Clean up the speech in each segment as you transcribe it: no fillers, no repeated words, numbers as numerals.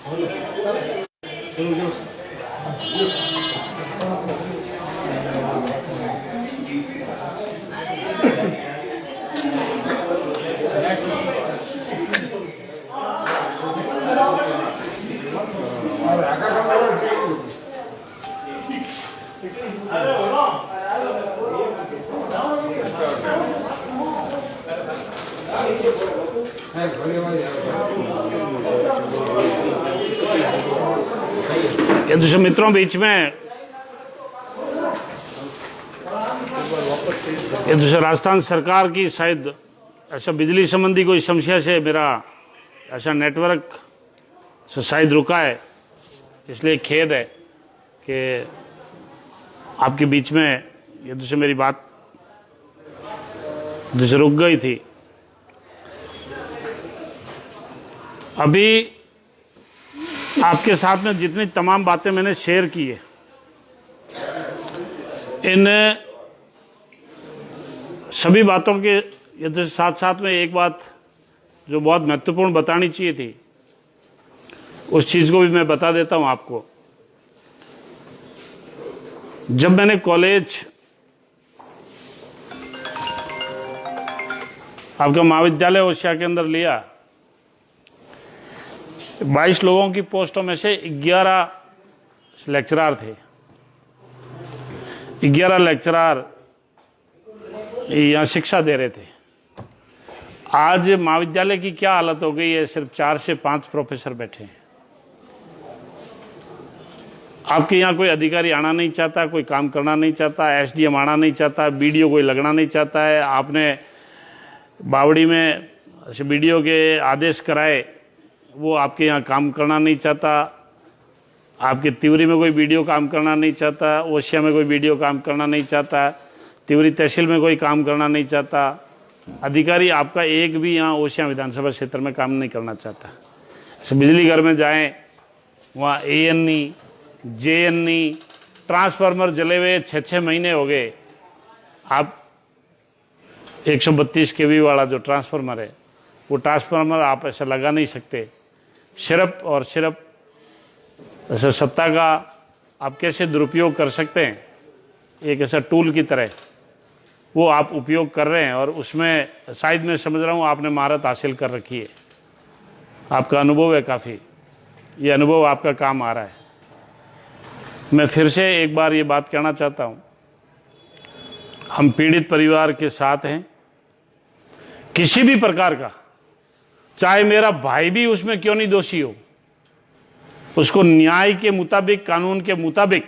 ये दूसरे मित्रों बीच में ये दूसरे राजस्थान सरकार की शायद ऐसा बिजली संबंधी कोई समस्या से मेरा ऐसा नेटवर्क से शायद रुका है, इसलिए खेद है कि आपके बीच में ये दूसरे मेरी बात दूसरे रुक गई थी। अभी आपके साथ में जितनी तमाम बातें मैंने शेयर की है, इन सभी बातों के ये साथ साथ में एक बात जो बहुत महत्वपूर्ण बतानी चाहिए थी, उस चीज़ को भी मैं बता देता हूं आपको। जब मैंने कॉलेज आपका महाविद्यालय ओसिया के अंदर लिया, 22 लोगों की पोस्टों में से 11 लेक्चरार थे। 11 लेक्चरार यहाँ शिक्षा दे रहे थे। आज महाविद्यालय की क्या हालत हो गई है, सिर्फ 4 से 5 प्रोफेसर बैठे हैं। आपके यहाँ कोई अधिकारी आना नहीं चाहता, कोई काम करना नहीं चाहता, एसडीएम आना नहीं चाहता, बीडीओ कोई लगना नहीं चाहता है। आपने बावड़ी में बीडीओ के आदेश कराए, वो आपके यहाँ काम करना नहीं चाहता। आपके तिवरी में कोई बीडीओ काम करना नहीं चाहता, ओसिया में कोई बीडीओ काम करना नहीं चाहता, तिवरी तहसील में कोई काम करना नहीं चाहता। अधिकारी आपका एक भी यहाँ ओसिया विधानसभा क्षेत्र में काम नहीं करना चाहता। बिजली घर में जाएं, वहाँ एएनई, जेएनई, ट्रांसफार्मर जले हुए 6-6 महीने हो गए। आप 132 केवी वाला जो ट्रांसफार्मर है, वो ट्रांसफार्मर आप ऐसा लगा नहीं सकते। सिर्फ और सिर्फ ऐसा सत्ता का आप कैसे दुरुपयोग कर सकते हैं, एक ऐसा टूल की तरह वो आप उपयोग कर रहे हैं, और उसमें शायद मैं समझ रहा हूँ आपने महारत हासिल कर रखी है। आपका अनुभव है काफ़ी, ये अनुभव आपका काम आ रहा है। मैं फिर से एक बार ये बात कहना चाहता हूँ, हम पीड़ित परिवार के साथ हैं। किसी भी प्रकार का, चाहे मेरा भाई भी उसमें क्यों नहीं दोषी हो, उसको न्याय के मुताबिक, कानून के मुताबिक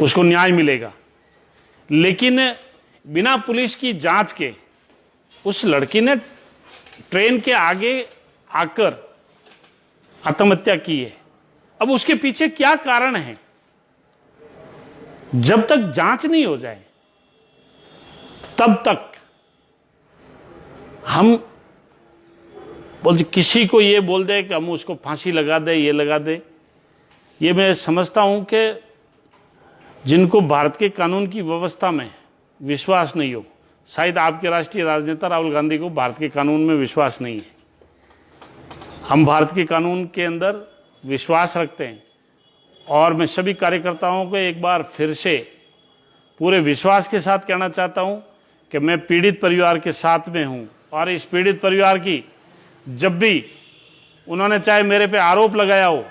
उसको न्याय मिलेगा। लेकिन बिना पुलिस की जांच के उस लड़की ने ट्रेन के आगे आकर आत्महत्या की है। अब उसके पीछे क्या कारण है, जब तक जांच नहीं हो जाए तब तक हम बोलते किसी को ये बोल दे कि हम उसको फांसी लगा दे, ये लगा दे। ये मैं समझता हूं कि जिनको भारत के कानून की व्यवस्था में विश्वास नहीं हो, शायद आपके राष्ट्रीय राजनेता राहुल गांधी को भारत के कानून में विश्वास नहीं है। हम भारत के कानून के अंदर विश्वास रखते हैं, और मैं सभी कार्यकर्ताओं को एक बार फिर से पूरे विश्वास के साथ कहना चाहता हूं कि मैं पीड़ित परिवार के साथ में हूं। और इस पीड़ित परिवार की जब भी उन्होंने चाहे मेरे पे आरोप लगाया हो,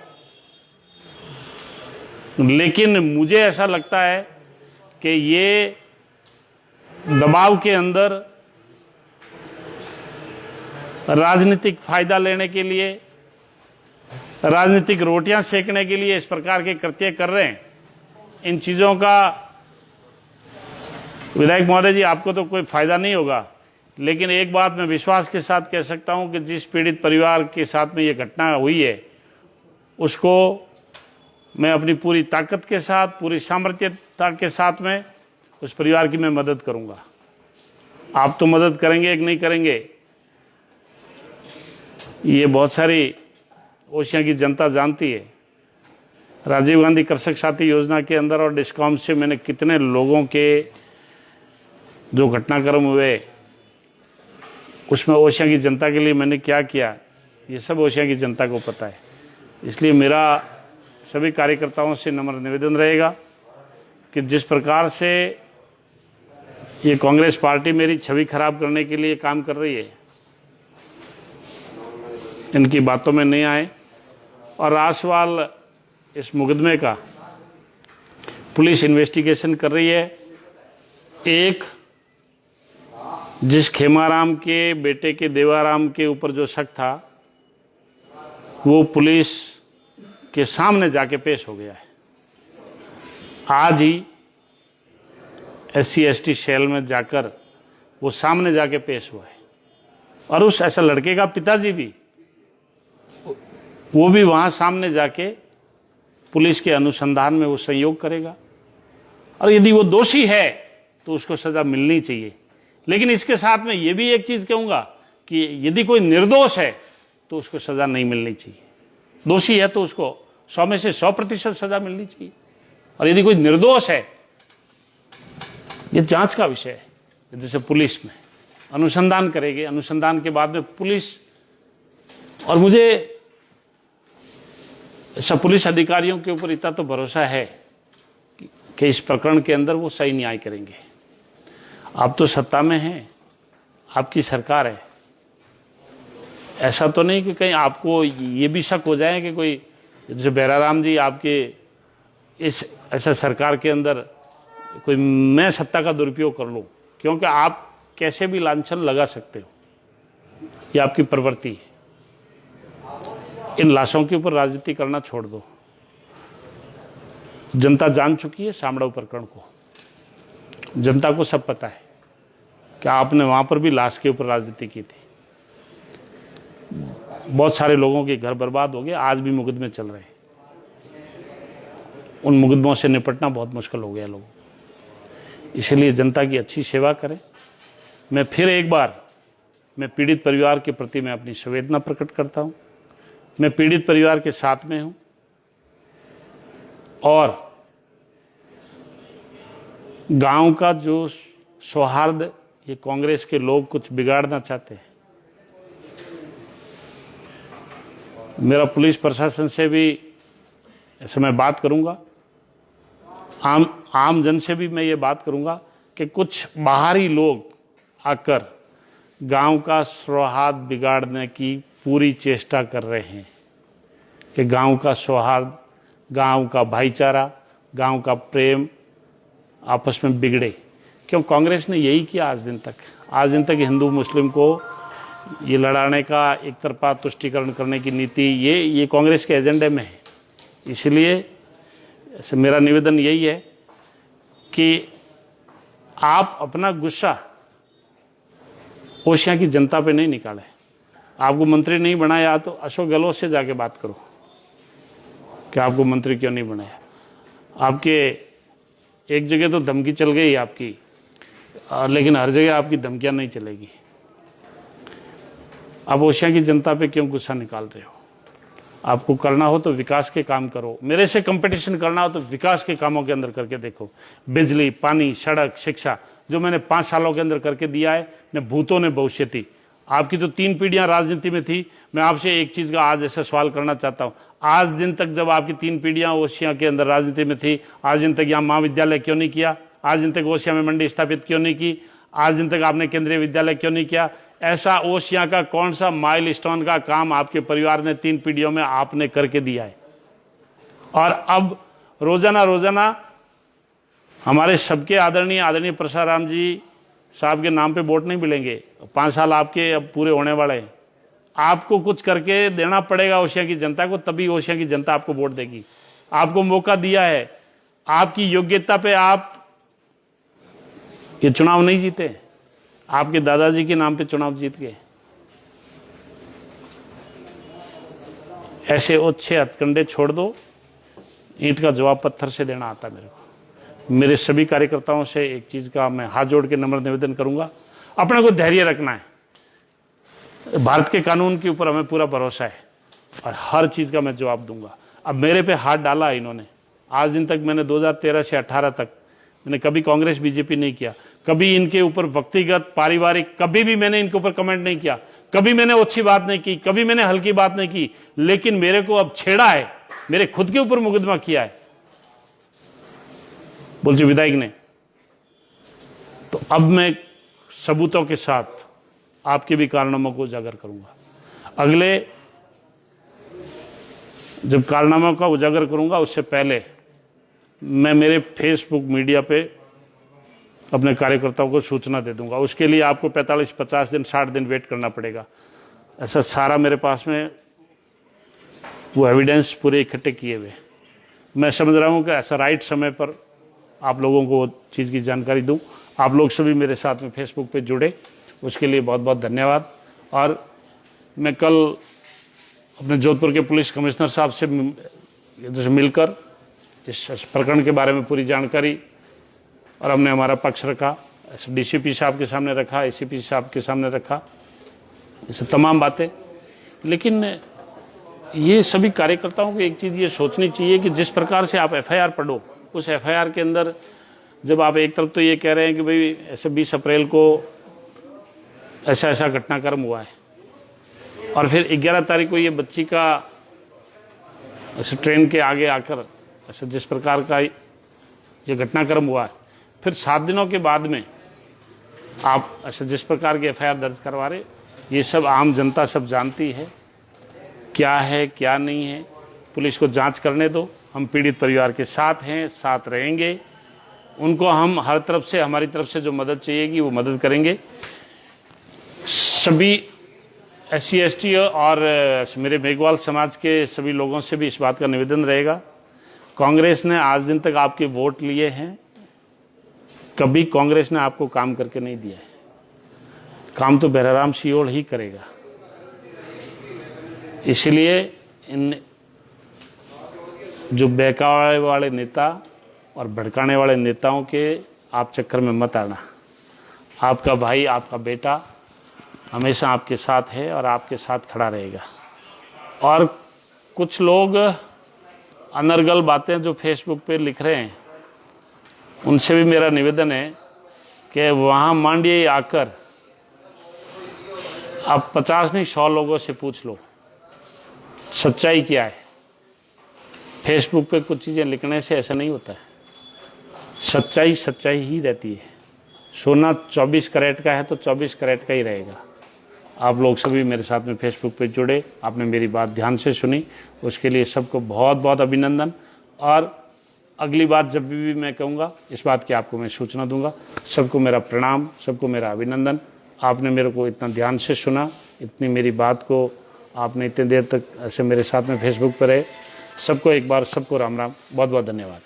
लेकिन मुझे ऐसा लगता है कि ये दबाव के अंदर राजनीतिक फायदा लेने के लिए, राजनीतिक रोटियां सेकने के लिए इस प्रकार के कृत्य कर रहे हैं। इन चीज़ों का विधायक महोदय जी आपको तो कोई फायदा नहीं होगा, लेकिन एक बात मैं विश्वास के साथ कह सकता हूं कि जिस पीड़ित परिवार के साथ में ये घटना हुई है, उसको मैं अपनी पूरी ताकत के साथ, पूरी सामर्थ्यता के साथ में उस परिवार की मैं मदद करूंगा। आप तो मदद करेंगे कि नहीं करेंगे, ये बहुत सारी ओसिया की जनता जानती है। राजीव गांधी कृषक साथी योजना के अंदर और डिस्कॉम से मैंने कितने लोगों के जो घटनाक्रम हुए, उसमें ओसिया की जनता के लिए मैंने क्या किया, ये सब ओशिया की जनता को पता है। इसलिए मेरा सभी कार्यकर्ताओं से नम्र निवेदन रहेगा कि जिस प्रकार से ये कांग्रेस पार्टी मेरी छवि खराब करने के लिए काम कर रही है, इनकी बातों में नहीं आए। और रासवाल इस मुकदमे का पुलिस इन्वेस्टिगेशन कर रही है। एक जिस खेमाराम के बेटे के देवाराम के ऊपर जो शक था वो पुलिस के सामने जाके पेश हो गया है। आज ही SC/ST सेल में जाकर वो सामने जाके पेश हुआ है। और उस ऐसा लड़के का पिताजी भी, वो भी वहाँ सामने जाके पुलिस के अनुसंधान में वो सहयोग करेगा। और यदि वो दोषी है तो उसको सज़ा मिलनी चाहिए। लेकिन इसके साथ में ये भी एक चीज़ कहूँगा कि यदि कोई निर्दोष है तो उसको सज़ा नहीं मिलनी चाहिए। दोषी है तो उसको 100 में से 100% सज़ा मिलनी चाहिए। और यदि कोई निर्दोष है, ये जांच का विषय है। जैसे पुलिस में अनुसंधान करेगी, अनुसंधान के बाद में पुलिस, और मुझे ऐसा पुलिस अधिकारियों के ऊपर इतना तो भरोसा है कि इस प्रकरण के अंदर वो सही न्याय करेंगे। आप तो सत्ता में हैं, आपकी सरकार है। ऐसा तो नहीं कि कहीं आपको ये भी शक हो जाए कि कोई, जैसे बैराराम जी, आपके इस ऐसा सरकार के अंदर कोई मैं सत्ता का दुरुपयोग कर लूँ, क्योंकि आप कैसे भी लांछन लगा सकते हो, ये आपकी प्रवृत्ति है। इन लाशों के ऊपर राजनीति करना छोड़ दो। जनता जान चुकी है शामड़ाऊ प्रकरण को। जनता को सब पता है कि आपने वहां पर भी लाश के ऊपर राजनीति की थी। बहुत सारे लोगों के घर बर्बाद हो गए, आज भी मुकदमे चल रहे हैं। उन मुकदमों से निपटना बहुत मुश्किल हो गया लोगों को। इसलिए जनता की अच्छी सेवा करें। मैं फिर एक बार मैं पीड़ित परिवार के प्रति मैं अपनी संवेदना प्रकट करता हूं। मैं पीड़ित परिवार के साथ में हूं और गांव का जो सौहार्द ये कांग्रेस के लोग कुछ बिगाड़ना चाहते हैं। मेरा पुलिस प्रशासन से भी ऐसे मैं बात करूंगा, आम जन से भी मैं ये बात करूंगा कि कुछ बाहरी लोग आकर गांव का सौहार्द बिगाड़ने की पूरी चेष्टा कर रहे हैं कि गांव का सौहार्द, गांव का भाईचारा, गांव का प्रेम आपस में बिगड़े। क्यों कांग्रेस ने यही किया आज दिन तक हिंदू मुस्लिम को ये लड़ाने का, एक तरफा तुष्टीकरण करने की नीति, ये कांग्रेस के एजेंडे में है। इसलिए मेरा निवेदन यही है कि आप अपना गुस्सा ओशिया की जनता पे नहीं निकालें। आपको मंत्री नहीं बनाया तो अशोक गहलोत से जाके बात करो कि आपको मंत्री क्यों नहीं बनाया। आपके एक जगह तो धमकी चल गई आपकी, लेकिन हर जगह आपकी धमकियां नहीं चलेगी। आप ओशिया की जनता पे क्यों गुस्सा निकाल रहे हो? आपको करना हो तो विकास के काम करो। मेरे से कंपटीशन करना हो तो विकास के कामों के अंदर करके देखो। बिजली, पानी, सड़क, शिक्षा जो मैंने 5 सालों के अंदर करके दिया है, न भूतों ने भविष्यति। आपकी तो 3 पीढ़ियां राजनीति में थी। मैं आपसे एक चीज का आज ऐसा सवाल करना चाहता हूं, आज दिन तक जब आपकी 3 पीढ़ियां ओशिया के अंदर राजनीति में थी, आज दिन तक यहाँ महाविद्यालय क्यों नहीं किया? आज दिन तक ओशिया में मंडी स्थापित क्यों नहीं की? आज दिन तक आपने केंद्रीय विद्यालय क्यों नहीं किया? ऐसा ओशिया का कौन सा माइलस्टोन का काम आपके परिवार ने 3 पीढ़ियों में आपने करके दिया है? और अब रोजाना हमारे सबके आदरणीय परसाराम जी साहब के नाम पे वोट नहीं मिलेंगे। 5 साल आपके अब पूरे होने वाले हैं। आपको कुछ करके देना पड़ेगा ओशिया की जनता को, तभी ओशिया की जनता आपको वोट देगी। आपको मौका दिया है, आपकी योग्यता पे आप ये चुनाव नहीं जीते, आपके दादाजी के नाम पे चुनाव जीत गए। ऐसे अच्छे हथकंडे छोड़ दो। ईंट का जवाब पत्थर से देना आता मेरे को। मेरे सभी कार्यकर्ताओं से एक चीज का मैं हाथ जोड़ के नम्र निवेदन करूंगा, अपने को धैर्य रखना है। भारत के कानून के ऊपर हमें पूरा भरोसा है और हर चीज का मैं जवाब दूंगा। अब मेरे पे हाथ डाला इन्होंने, आज दिन तक मैंने 2013 से 18 तक मैंने कभी कांग्रेस बीजेपी नहीं किया, कभी इनके ऊपर व्यक्तिगत पारिवारिक कभी भी मैंने इनके ऊपर कमेंट नहीं किया। कभी मैंने अच्छी बात नहीं की, कभी मैंने हल्की बात नहीं की, लेकिन मेरे को अब छेड़ा है, मेरे खुद के ऊपर मुकदमा किया है बोलचे विधायक ने। तो अब मैं सबूतों के साथ आपके भी कारनामों को उजागर करूंगा। अगले जब कारनामों का उजागर करूंगा उससे पहले मैं मेरे फेसबुक मीडिया पे अपने कार्यकर्ताओं को सूचना दे दूंगा। उसके लिए आपको 45, 50 दिन, 60 दिन वेट करना पड़ेगा। ऐसा सारा मेरे पास में वो एविडेंस पूरे इकट्ठे किए हुए। मैं समझ रहा हूँ कि ऐसा राइट समय पर आप लोगों को वो चीज़ की जानकारी दूँ। आप लोग सभी मेरे साथ में फेसबुक पे जुड़े, उसके लिए बहुत बहुत धन्यवाद। और मैं कल अपने जोधपुर के पुलिस कमिश्नर साहब से मिलकर इस प्रकरण के बारे में पूरी जानकारी और हमने हमारा पक्ष रखा, डीसीपी साहब के सामने रखा, एसीपी साहब के सामने रखा, ये तमाम बातें। लेकिन ये सभी कार्यकर्ताओं को एक चीज़ ये सोचनी चाहिए कि जिस प्रकार से आप एफआईआर पढ़ो, उस एफआईआर के अंदर जब आप एक तरफ तो ये कह रहे हैं कि भाई ऐसे 20 अप्रैल को ऐसा ऐसा घटनाक्रम हुआ है, और फिर 11 तारीख को ये बच्ची का ऐसे ट्रेन के आगे आकर ऐसे जिस प्रकार का ये घटनाक्रम हुआ है, फिर 7 दिनों के बाद में आप ऐसे जिस प्रकार की एफआईआर दर्ज करवा रहे, ये सब आम जनता सब जानती है क्या है क्या नहीं है। पुलिस को जांच करने दो, हम पीड़ित परिवार के साथ हैं, साथ रहेंगे, उनको हम हर तरफ से, हमारी तरफ से जो मदद चाहिएगी वो मदद करेंगे। सभी SC ST और मेरे मेघवाल समाज के सभी लोगों से भी इस बात का निवेदन रहेगा, कांग्रेस ने आज दिन तक आपके वोट लिए हैं, कभी कांग्रेस ने आपको काम करके नहीं दिया है। काम तो बहराराम सियोड़ ही करेगा। इसलिए इन जो बहकाने वाले नेता और भड़काने वाले नेताओं के आप चक्कर में मत आना। आपका भाई, आपका बेटा हमेशा आपके साथ है और आपके साथ खड़ा रहेगा। और कुछ लोग अनर्गल बातें जो फेसबुक पे लिख रहे हैं, उनसे भी मेरा निवेदन है कि वहाँ मांडिये आकर आप 50 नहीं 100 लोगों से पूछ लो सच्चाई क्या है। फेसबुक पे कुछ चीज़ें लिखने से ऐसा नहीं होता है। सच्चाई सच्चाई ही रहती है। सोना 24 कैरेट का है तो 24 कैरेट का ही रहेगा। आप लोग सभी मेरे साथ में फेसबुक पे जुड़े, आपने मेरी बात ध्यान से सुनी, उसके लिए सबको बहुत बहुत अभिनंदन। और अगली बात जब भी मैं कहूँगा इस बात की आपको मैं सूचना दूंगा। सबको मेरा प्रणाम, सबको मेरा अभिनंदन। आपने मेरे को इतना ध्यान से सुना, इतनी मेरी बात को आपने इतनी देर तक ऐसे मेरे साथ में फेसबुक पर रहे। सबको एक बार सबको राम राम, बहुत बहुत धन्यवाद।